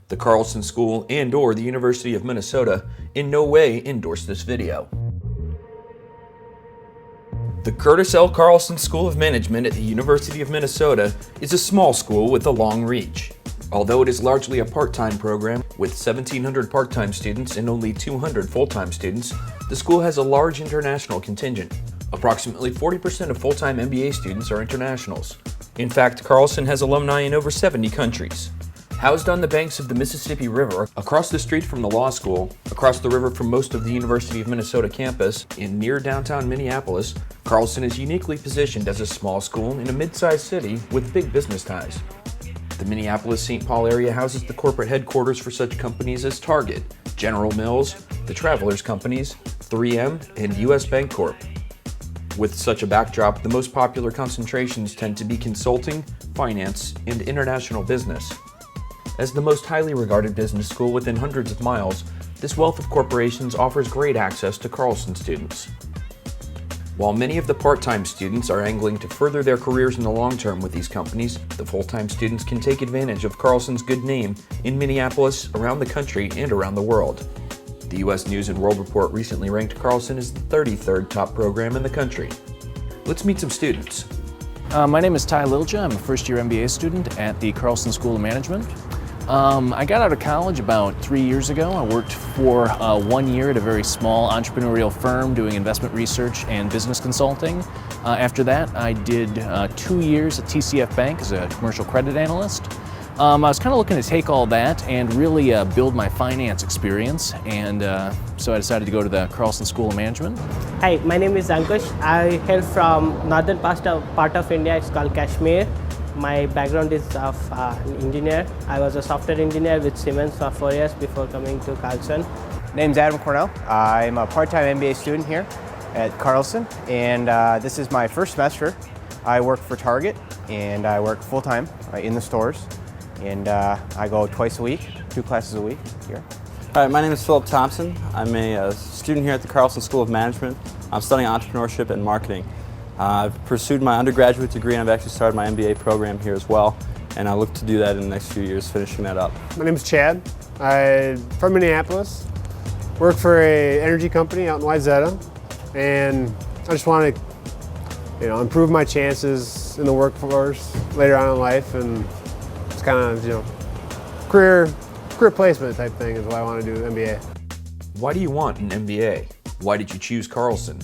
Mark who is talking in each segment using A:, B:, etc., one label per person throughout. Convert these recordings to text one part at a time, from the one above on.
A: The Carlson School and/or the University of Minnesota in no way endorse this video. The Curtis L. Carlson School of Management at the University of Minnesota is a small school with a long reach. Although it is largely a part-time program with 1,700 part-time students and only 200 full-time students, the school has a large international contingent. Approximately 40% of full-time MBA students are internationals. In fact, Carlson has alumni in over 70 countries. Housed on the banks of the Mississippi River, across the street from the law school, across the river from most of the University of Minnesota campus, and near downtown Minneapolis, Carlson is uniquely positioned as a small school in a mid-sized city with big business ties. The Minneapolis-St. Paul area houses the corporate headquarters for such companies as Target, General Mills, the Travelers Companies, 3M, and U.S. Bancorp. With such a backdrop, the most popular concentrations tend to be consulting, finance, and international business. As the most highly regarded business school within hundreds of miles, this wealth of corporations offers great access to Carlson students. While many of the part-time students are angling to further their careers in the long term with these companies, the full-time students can take advantage of Carlson's good name in Minneapolis, around the country, and around the world. The U.S. News & World Report recently ranked Carlson as the 33rd top program in the country. Let's meet some students.
B: My name is Ty Lilja. I'm a first-year MBA student at the Carlson School of Management. I got out of college about 3 years ago. I worked for 1 year at a very small entrepreneurial firm doing investment research and business consulting. After that, I did 2 years at TCF Bank as a commercial credit analyst. I was kind of looking to take all that and really build my finance experience, and so I decided to go to the Carlson School of Management.
C: Hi, my name is Ankush. I hail from northern part of India. It's called Kashmir. My background is of an engineer. I was a software engineer with Siemens for 4 years before coming to Carlson.
D: Name's Adam Cornell. I'm a part-time MBA student here at Carlson, and this is my first semester. I work for Target, and I work full-time in the stores, and I go twice a week, 2 classes a week here.
E: Hi, my name is Philip Thompson. I'm a student here at the Carlson School of Management. I'm studying entrepreneurship and marketing. I've pursued my undergraduate degree, and I've actually started my MBA program here as well, and I look to do that in the next few years, finishing that up.
F: My name is Chad. I'm from Minneapolis, work for an energy company out in Wayzata, and I just want to improve my chances in the workforce later on in life, and it's kind of career placement type thing is what I want to do with MBA.
A: Why do you want an MBA? Why did you choose Carlson?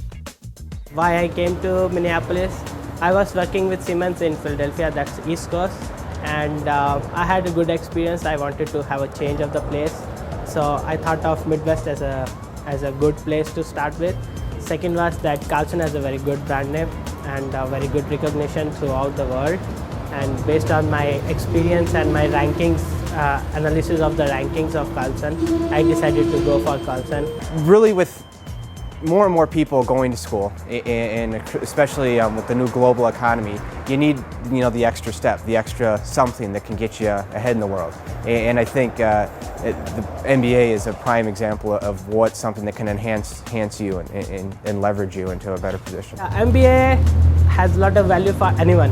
C: Why I came to Minneapolis, I was working with Siemens in Philadelphia, that's East Coast, and I had a good experience. I wanted to have a change of the place, so I thought of Midwest as a good place to start with. Second was that Carlson has a very good brand name and very good recognition throughout the world, and based on my experience and my rankings, analysis of the rankings of Carlson, I decided to go for Carlson.
D: Really, with more and more people going to school, and especially with the new global economy, you need the extra step, the extra something that can get you ahead in the world. And I think the MBA is a prime example of what something that can enhance you and leverage you into a better position.
C: MBA has a lot of value for anyone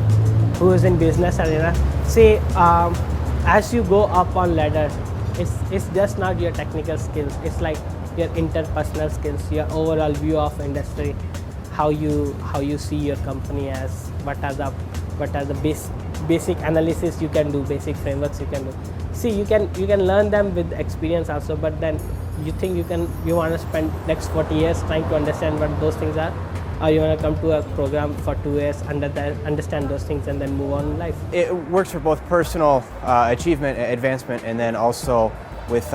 C: who is in business arena. See, as you go up on ladder, it's just not your technical skills. It's like your interpersonal skills, your overall view of industry, how you see your company as, what are the basic analysis you can do, basic frameworks you can do. See, you can learn them with experience also, but then you want to spend next 40 years trying to understand what those things are, or you want to come to a program for 2 years, understand those things, and then move on in life.
D: It works for both personal achievement, advancement, and then also with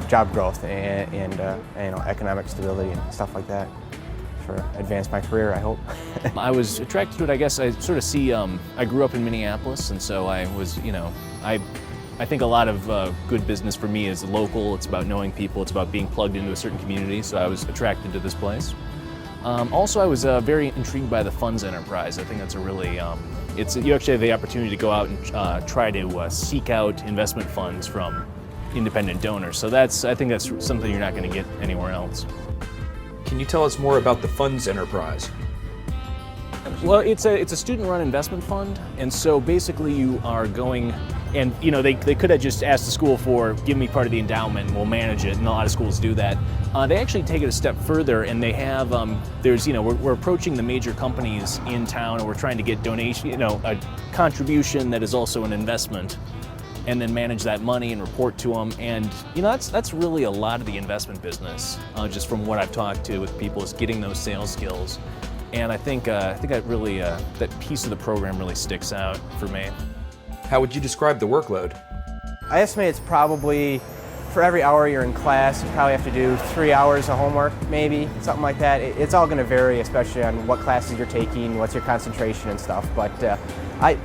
D: job growth and economic stability and stuff like that for advance my career, I hope.
B: I was attracted to it, I guess. I sort of see, I grew up in Minneapolis, and so I was, I think a lot of good business for me is local. It's about knowing people. It's about being plugged into a certain community, so I was attracted to this place. Also, I was very intrigued by the funds enterprise. I think that's a really, you actually have the opportunity to go out and try to seek out investment funds from independent donors. So I think that's something you're not going to get anywhere else.
A: Can you tell us more about the funds enterprise?
B: Well, it's a student-run investment fund, and so basically you are going And they could have just asked the school for, give me part of the endowment and we'll manage it, and a lot of schools do that. They actually take it a step further, and they have, we're approaching the major companies in town, and we're trying to get donation, a contribution that is also an investment, and then manage that money and report to them. And that's really a lot of the investment business, just from what I've talked to with people, is getting those sales skills. And I think that really, that piece of the program really sticks out for me.
A: How would you describe the workload?
D: I estimate it's probably, for every hour you're in class, you probably have to do 3 hours of homework, maybe, something like that. It's all going to vary, especially on what classes you're taking, what's your concentration and stuff, but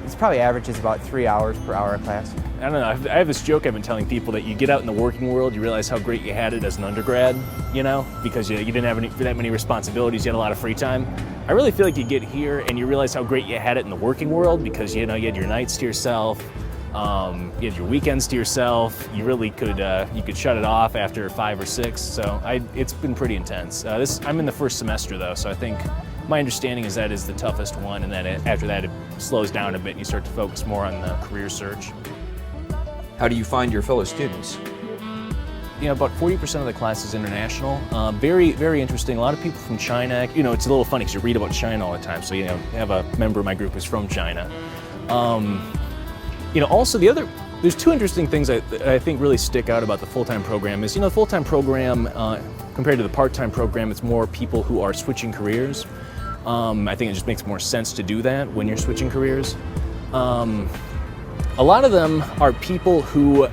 D: it's probably averages about 3 hours per hour of class.
B: I don't know, I have this joke I've been telling people, that you get out in the working world, you realize how great you had it as an undergrad, because you didn't have that many responsibilities, you had a lot of free time. I really feel like you get here and you realize how great you had it in the working world, because you had your nights to yourself, you had your weekends to yourself. You really could shut it off after 5 or 6. So it's been pretty intense. I'm in the first semester though, so I think my understanding is that is the toughest one, and then after that it slows down a bit and you start to focus more on the career search.
A: How do you find your fellow students?
B: About 40% of the class is international. Very, very interesting. A lot of people from China. It's a little funny because you read about China all the time. So, have a member of my group who's from China. Also there's two interesting things that I think really stick out about the full-time program is, the full-time program, compared to the part-time program, it's more people who are switching careers. I think it just makes more sense to do that when you're switching careers. A lot of them are people who,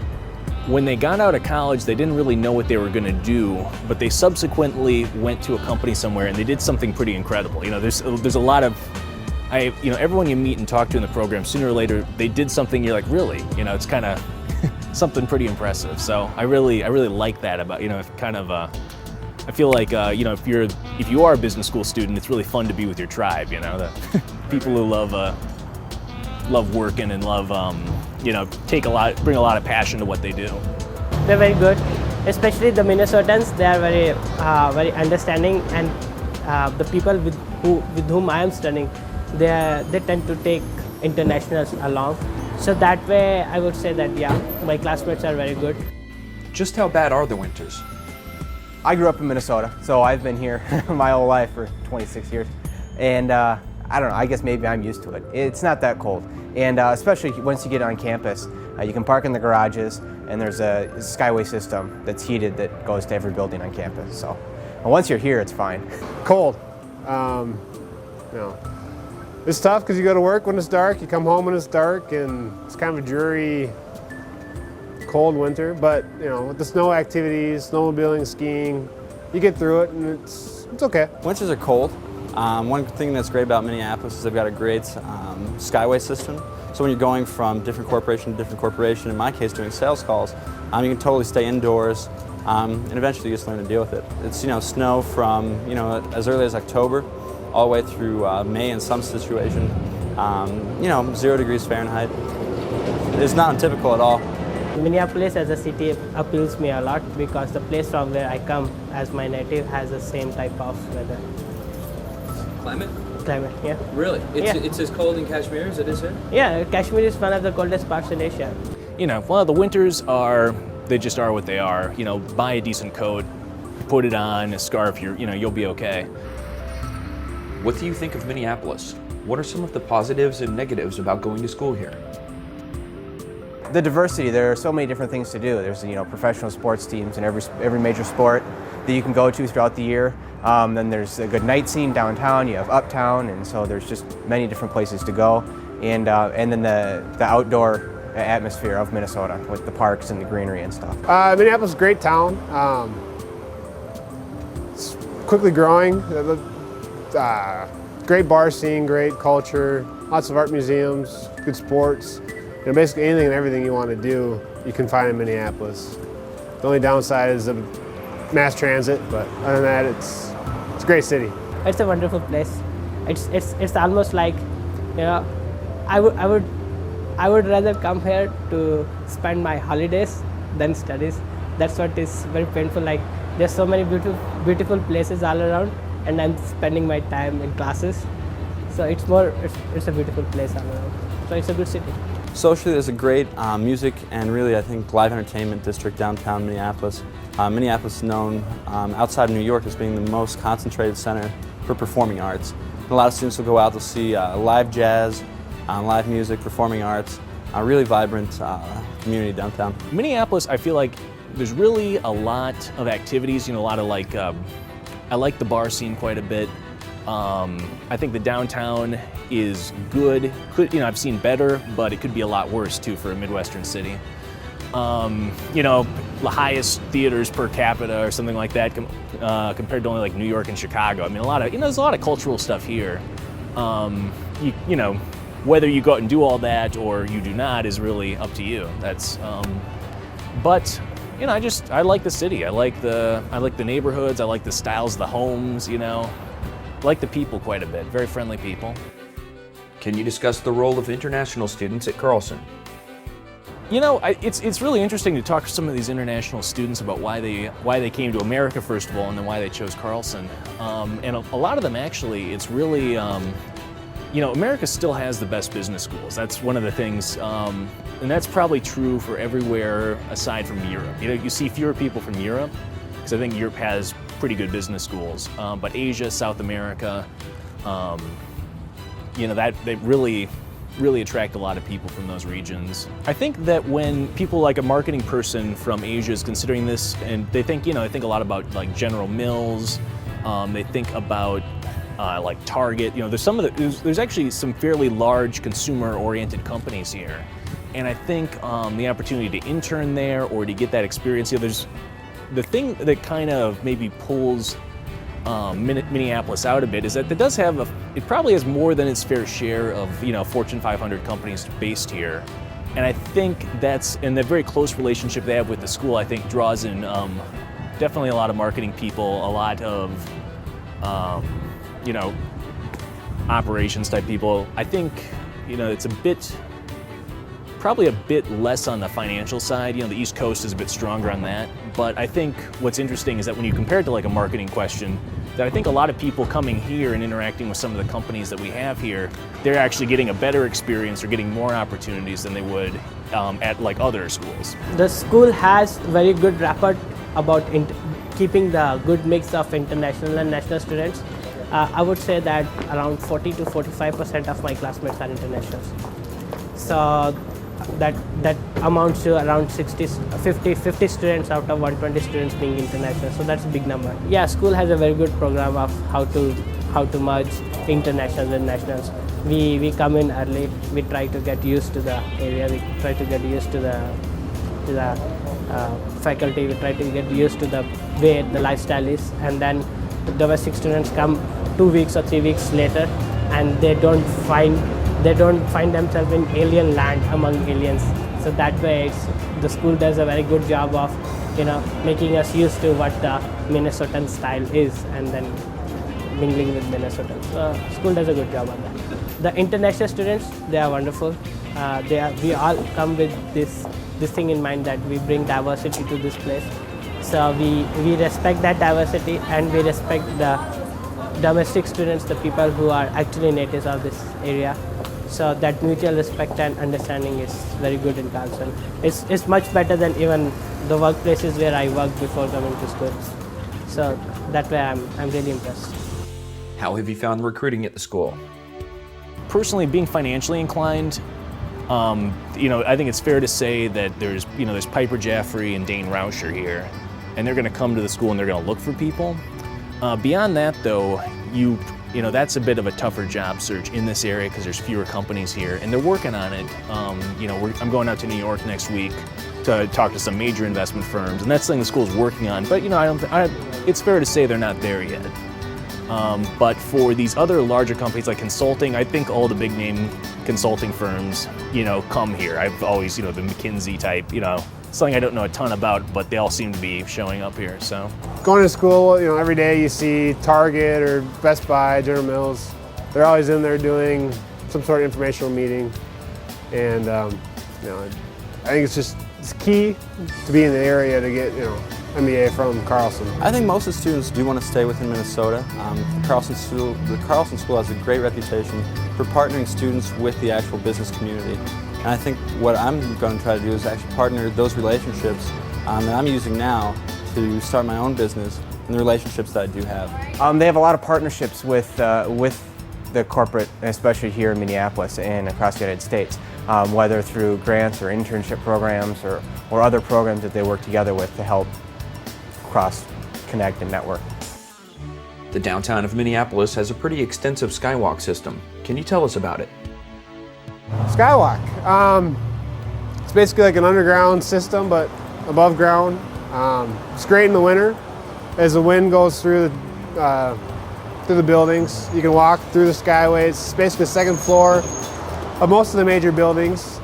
B: when they got out of college, they didn't really know what they were going to do, but they subsequently went to a company somewhere and they did something pretty incredible. There's a lot of, everyone you meet and talk to in the program, sooner or later, they did something you're like, really? It's kind of something pretty impressive. So I really like that about, I feel like, if you are a business school student, it's really fun to be with your tribe, the people who love working and love, bring a lot of passion to what they do.
C: They're very good, especially the Minnesotans. They are very understanding, and the people with whom I am studying, they tend to take internationals along. So that way, I would say that my classmates are very good.
A: Just how bad are the winters?
D: I grew up in Minnesota, so I've been here my whole life for 26 years, and I don't know, I guess maybe I'm used to it. It's not that cold, and especially once you get on campus, you can park in the garages, and there's a skyway system that's heated that goes to every building on campus. So once you're here, it's fine.
F: Cold. It's tough because you go to work when it's dark, you come home when it's dark, and it's kind of a dreary, cold winter. But with the snow activities, snowmobiling, skiing, you get through it, and it's okay.
E: Winters are cold. One thing that's great about Minneapolis is they've got a great skyway system. So when you're going from different corporation to different corporation, in my case doing sales calls, you can totally stay indoors, and eventually you just learn to deal with it. It's snow from as early as October all the way through May in some situation. 0 degrees Fahrenheit. It's not untypical at all.
C: Minneapolis as a city appeals me a lot because the place from where I come as my native has the same type of weather. Climate, yeah.
A: Really?
C: It's
A: as cold in Kashmir as it is here?
C: Yeah, Kashmir is one of the coldest parts in Asia.
B: The winters they just are what they are. Buy a decent coat, put it on, a scarf, you'll be okay.
A: What do you think of Minneapolis? What are some of the positives and negatives about going to school here?
D: The diversity, there are so many different things to do. There's professional sports teams in every major sport that you can go to throughout the year. Then there's a good night scene downtown, you have uptown, and so there's just many different places to go. And then the outdoor atmosphere of Minnesota with the parks and the greenery and stuff.
F: Minneapolis is a great town. It's quickly growing. Great bar scene, great culture, lots of art museums, good sports. Basically anything and everything you want to do, you can find in Minneapolis. The only downside is the mass transit, but other than that, it's a great city.
C: It's a wonderful place. It's almost like, I would rather come here to spend my holidays than studies. That's what is very painful. Like, there's so many beautiful places all around, and I'm spending my time in classes. So it's a beautiful place all around. So it's a good city.
E: Socially, there's a great music and really, I think, live entertainment district downtown Minneapolis. Minneapolis is known outside of New York as being the most concentrated center for performing arts. And a lot of students will go out to see live jazz, live music, performing arts, a really vibrant community downtown.
B: Minneapolis, I feel like there's really a lot of activities, a lot of I like the bar scene quite a bit. I think the downtown is good. I've seen better, but it could be a lot worse too for a Midwestern city. The highest theaters per capita or something like that compared to only like New York and Chicago. I mean, there's a lot of cultural stuff here. Whether you go out and do all that or you do not is really up to you. But I like the city. I like the neighborhoods. I like the styles of the homes. I like the people quite a bit. Very friendly people.
A: Can you discuss the role of international students at Carlson?
B: It's really interesting to talk to some of these international students about why they came to America first of all, and then why they chose Carlson. And a lot of them actually, it's really, America still has the best business schools. That's one of the things, and that's probably true for everywhere aside from Europe. You see fewer people from Europe, because I think Europe has pretty good business schools. But Asia, South America, they really attract a lot of people from those regions. I think that when people like a marketing person from Asia is considering this, and they think a lot about like General Mills, they think about like Target. There's actually some fairly large consumer-oriented companies here, and I think the opportunity to intern there or to get that experience. There's the thing that kind of maybe pulls Minneapolis out a bit is that it probably has more than its fair share of Fortune 500 companies based here, and I think and the very close relationship they have with the school, I think, draws in definitely a lot of marketing people, a lot of operations type people. I think it's probably a bit less on the financial side. The East Coast is a bit stronger on that. But I think what's interesting is that when you compare it to like a marketing question, that I think a lot of people coming here and interacting with some of the companies that we have here, they're actually getting a better experience or getting more opportunities than they would at like other schools.
C: The school has very good rapport about keeping the good mix of international and national students. I would say that around 40 to 45% of my classmates are internationals. So that amounts to around 50 students out of 120 students being international. So that's a big number. Yeah, school has a very good program of how to merge internationals and nationals. We come in early. We try to get used to the area. We try to get used to the faculty. We try to get used to the way the lifestyle is, and then domestic students come 2 weeks or 3 weeks later, and they don't find themselves in alien land among aliens. So that way, the school does a very good job of making us used to what the Minnesotan style is, and then mingling with Minnesotans. So school does a good job on that. The international students, they are wonderful. We all come with this thing in mind that we bring diversity to this place. So we respect that diversity, and we respect the domestic students, the people who are actually natives of this area. So that mutual respect and understanding is very good in Carlson. It's much better than even the workplaces where I worked before coming to school. So that way I'm really impressed.
A: How have you found recruiting at the school?
B: Personally, being financially inclined, I think it's fair to say that there's Piper Jaffray and Dane Rauscher here, and they're going to come to the school and they're going to look for people. Beyond that, though, that's a bit of a tougher job search in this area because there's fewer companies here, and they're working on it. I'm going out to New York next week to talk to some major investment firms, and that's something the school's working on. But it's fair to say they're not there yet. But for these other larger companies like consulting, I think all the big name consulting firms, come here. I've always, the McKinsey type, something I don't know a ton about, but they all seem to be showing up here. So
F: going to school, every day you see Target or Best Buy, General Mills. They're always in there doing some sort of informational meeting, and I think it's key to be in the area to get MBA from Carlson.
E: I think most of the students do want to stay within Minnesota. The Carlson School has a great reputation for partnering students with the actual business community. And I think what I'm going to try to do is actually partner those relationships that I'm using now to start my own business and the relationships that I do have.
D: They have a lot of partnerships with the corporate, especially here in Minneapolis and across the United States, whether through grants or internship programs or other programs that they work together with to help cross-connect and network.
A: The downtown of Minneapolis has a pretty extensive skywalk system. Can you tell us about it?
F: Skywalk. It's basically like an underground system, but above ground. It's great in the winter as the wind goes through the buildings. You can walk through the skyways. It's basically the second floor of most of the major buildings,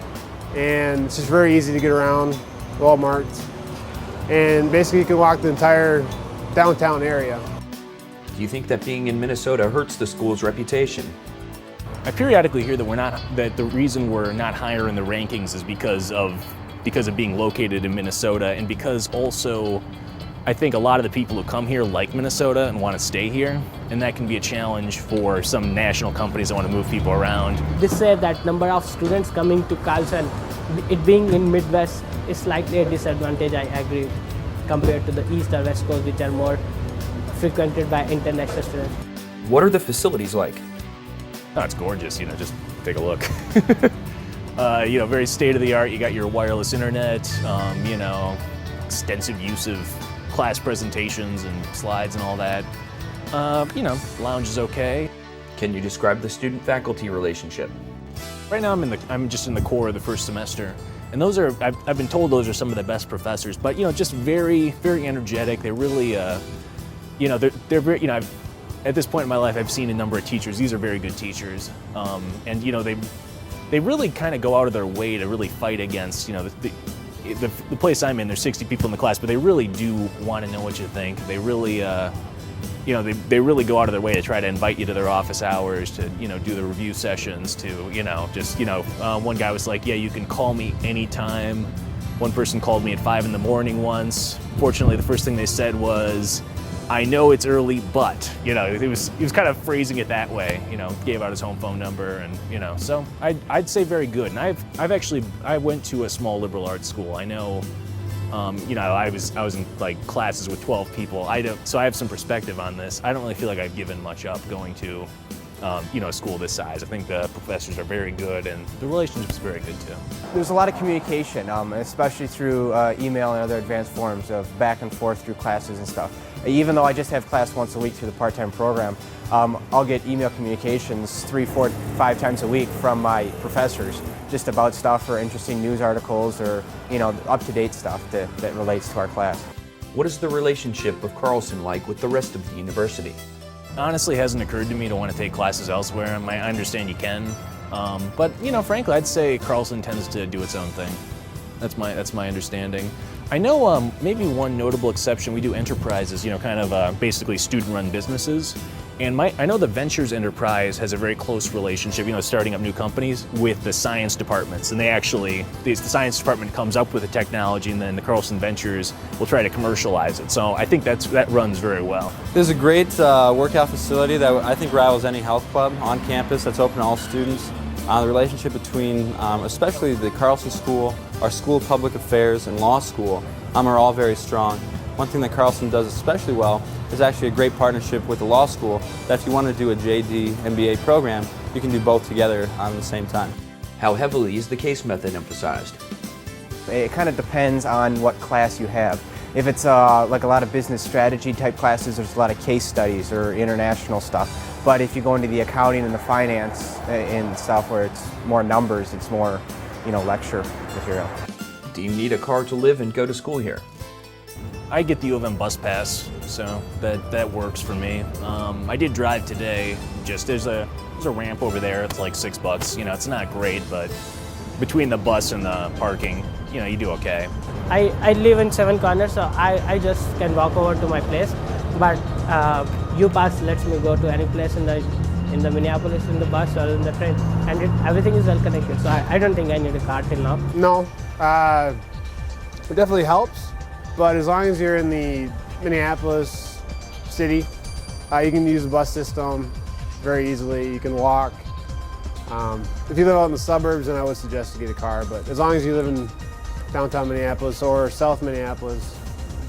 F: and it's just very easy to get around, well marked. And basically you can walk the entire downtown area.
A: Do you think that being in Minnesota hurts the school's reputation?
B: I periodically hear that the reason we're not higher in the rankings is because of being located in Minnesota, and because also I think a lot of the people who come here like Minnesota and want to stay here, and that can be a challenge for some national companies that want to move people around.
C: They say that number of students coming to Carlson, it being in Midwest, is slightly a disadvantage, I agree, compared to the East or West Coast, which are more frequented by international students.
A: What are the facilities like?
B: Oh, it's gorgeous, just take a look. Very state-of-the-art. You got your wireless internet, extensive use of class presentations and slides and all that. Lounge is okay.
A: Can you describe the student-faculty relationship?
B: Right now I'm just in the core of the first semester, and those are, I've been told those are some of the best professors, but just very, very energetic. They're really, they're very, at this point in my life, I've seen a number of teachers. These are very good teachers, and they really kind of go out of their way to really fight against, the place I'm in. There's 60 people in the class, but they really do want to know what you think. They really, they really go out of their way to try to invite you to their office hours, to do the review sessions, to one guy was like, yeah, you can call me anytime. One person called me at 5 in the morning once. Fortunately, the first thing they said was, I know it's early, but, he was kind of phrasing it that way, gave out his home phone number, and, so I'd say very good. And I went to a small liberal arts school. I know, I was in like classes with 12 people. So I have some perspective on this. I don't really feel like I've given much up going to, a school this size. I think the professors are very good, and the relationship's very good too.
D: There's a lot of communication, especially through email and other advanced forms of back and forth through classes and stuff. Even though I just have class once a week through the part-time program, I'll get email communications 3, 4, 5 times a week from my professors, just about stuff or interesting news articles or up-to-date stuff that relates to our class.
A: What is the relationship of Carlson like with the rest of the university?
B: Honestly, it hasn't occurred to me to want to take classes elsewhere. I understand you can, but frankly, I'd say Carlson tends to do its own thing. That's my understanding. I know maybe one notable exception. We do enterprises, basically student-run businesses. And I know the Ventures Enterprise has a very close relationship, starting up new companies with the science departments. And the science department comes up with the technology, and then the Carlson Ventures will try to commercialize it. So I think that runs very well.
E: There's a great workout facility that I think rivals any health club on campus that's open to all students. The relationship between, especially the Carlson School, our School of Public Affairs, and Law School are all very strong. One thing that Carlson does especially well is actually a great partnership with the law school, that if you want to do a JD MBA program, you can do both together at the same time.
A: How heavily is the case method emphasized?
D: It kind of depends on what class you have. If it's like a lot of business strategy type classes, there's a lot of case studies or international stuff. But if you go into the accounting and the finance and stuff where it's more numbers, it's more, lecture material.
A: Do you need a car to live and go to school here?
B: I get the U of M bus pass, so that works for me. I did drive today. There's a ramp over there. It's like $6. It's not great, but between the bus and the parking, you do okay.
C: I live in 7 Corners, so I just can walk over to my place. But U-Pass lets me go to any place in the Minneapolis in the bus or in the train, and everything is well connected. So I don't think I need a car till now.
F: No, it definitely helps. But as long as you're in the Minneapolis city, you can use the bus system very easily. You can walk. If you live out in the suburbs, then I would suggest to get a car, but as long as you live in downtown Minneapolis or South Minneapolis,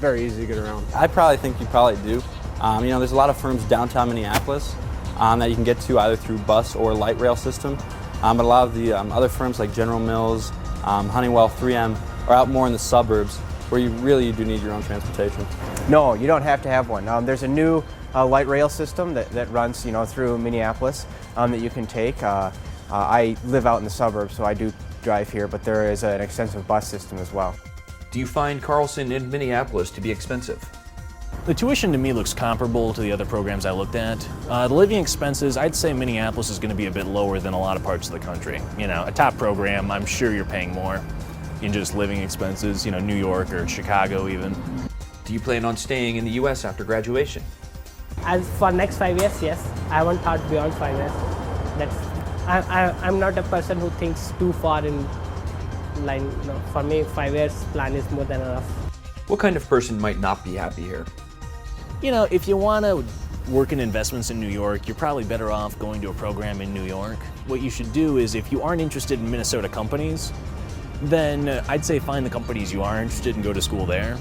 F: very easy to get around.
E: I probably think you probably do. There's a lot of firms downtown Minneapolis that you can get to either through bus or light rail system, but a lot of the other firms like General Mills, Honeywell, 3M are out more in the suburbs where you really do need your own transportation.
D: No, you don't have to have one. There's a new light rail system that runs through Minneapolis that you can take. I live out in the suburbs, so I do drive here, but there is an extensive bus system as well.
A: Do you find Carlson in Minneapolis to be expensive?
B: The tuition to me looks comparable to the other programs I looked at. The living expenses, I'd say Minneapolis is going to be a bit lower than a lot of parts of the country. A top program, I'm sure you're paying more in just living expenses, New York or Chicago even.
A: Do you plan on staying in the U.S. after graduation?
C: As for next 5 years, yes. I haven't thought beyond 5 years. I'm not a person who thinks too far in line. For me, 5 years plan is more than enough.
A: What kind of person might not be happy here?
B: If you want to work in investments in New York, you're probably better off going to a program in New York. What you should do is, if you aren't interested in Minnesota companies, then I'd say find the companies you are interested in and go to school there.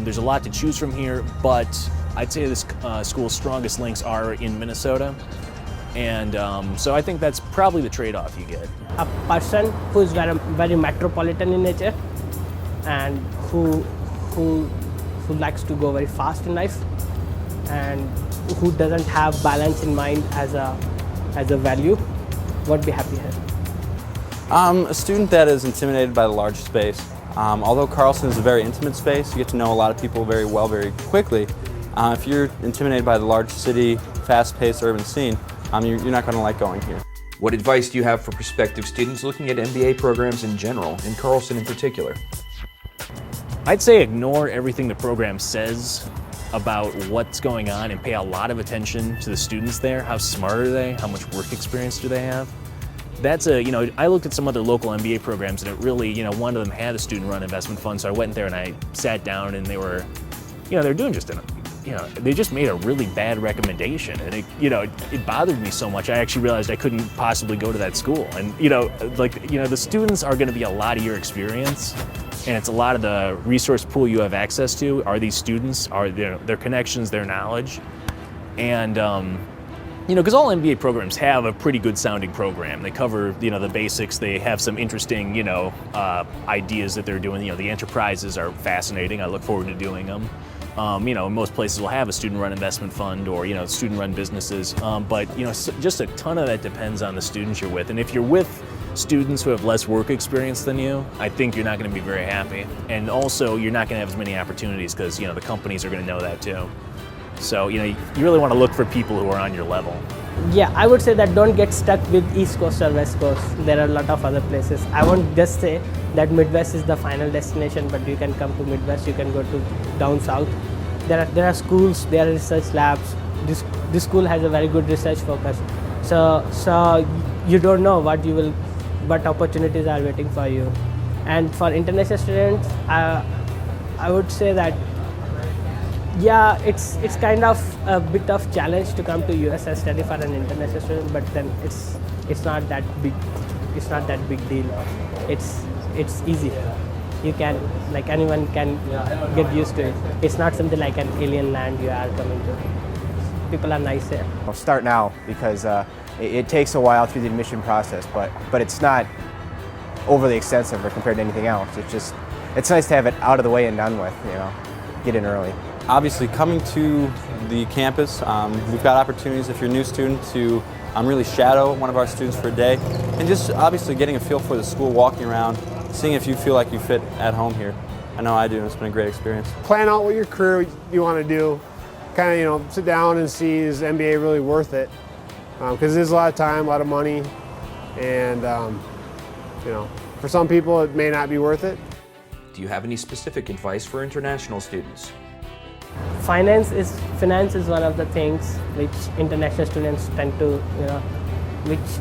B: There's a lot to choose from here, but I'd say this school's strongest links are in Minnesota. And so I think that's probably the trade-off you get.
C: A person who is very metropolitan in nature and who likes to go very fast in life and who doesn't have balance in mind as a value won't be happy here.
E: A student that is intimidated by the large space. Although Carlson is a very intimate space, you get to know a lot of people very well very quickly. If you're intimidated by the large city, fast-paced urban scene, you're not going to like going here.
A: What advice do you have for prospective students looking at MBA programs in general, and Carlson in particular?
B: I'd say ignore everything the program says about what's going on and pay a lot of attention to the students there. How smart are they? How much work experience do they have? That's I looked at some other local MBA programs and it really, one of them had a student-run investment fund, so I went there and I sat down and they were, they're doing just they just made a really bad recommendation, and it bothered me so much. I actually realized I couldn't possibly go to that school. And the students are going to be a lot of your experience, and it's a lot of the resource pool you have access to are these students, are their connections, their knowledge, and because all MBA programs have a pretty good sounding program. They cover the basics. They have some interesting ideas that they're doing. The enterprises are fascinating. I look forward to doing them. Most places will have a student-run investment fund or, student-run businesses, but, just a ton of that depends on the students you're with. And if you're with students who have less work experience than you, I think you're not going to be very happy. And also, you're not going to have as many opportunities because, the companies are going to know that too. So, you really want to look for people who are on your level.
C: Yeah, I would say that don't get stuck with East Coast or West Coast. There are a lot of other places. I won't just say that Midwest is the final destination, but you can come to Midwest, you can go to down south. There are schools, there are research labs. This school has a very good research focus. So you don't know what opportunities are waiting for you. And for international students, I would say that yeah, it's kind of a bit of challenge to come to US and study for an international student, but then it's not that big. It's not that big deal. It's easy. You can, anyone can get used to it. It's not something like an alien land you are coming to. People are nice here.
D: I'll start now because it takes a while through the admission process, but it's not overly extensive or compared to anything else. It's nice to have it out of the way and done with. Get in early.
E: Obviously, coming to the campus, we've got opportunities if you're a new student to really shadow one of our students for a day, and just obviously getting a feel for the school, walking around, seeing if you feel like you fit at home here. I know I do, and it's been a great experience.
F: Plan out what your career you want to do. Kind of, sit down and see, is MBA really worth it? Because it is a lot of time, a lot of money, and for some people it may not be worth it.
A: Do you have any specific advice for international students?
C: Finance is one of the things which international students tend to,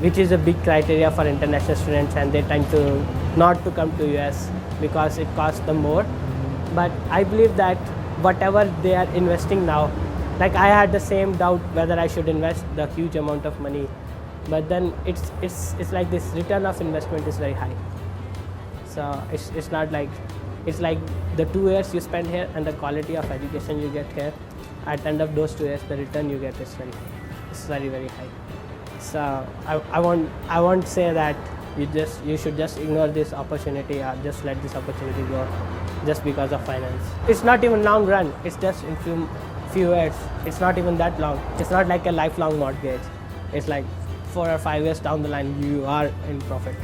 C: which is a big criteria for international students, and they tend to not to come to US because it costs them more. But I believe that whatever they are investing now, I had the same doubt whether I should invest the huge amount of money but then it's like this return of investment is very high. So it's not like, it's like the 2 years you spend here and the quality of education you get here, at the end of those 2 years the return you get is very very high. So I won't say that you should just ignore this opportunity or just let this opportunity go just because of finance. It's not even long run, it's just in few years. It's not even that long. It's not like a lifelong mortgage. It's like 4 or 5 years down the line you are in profit.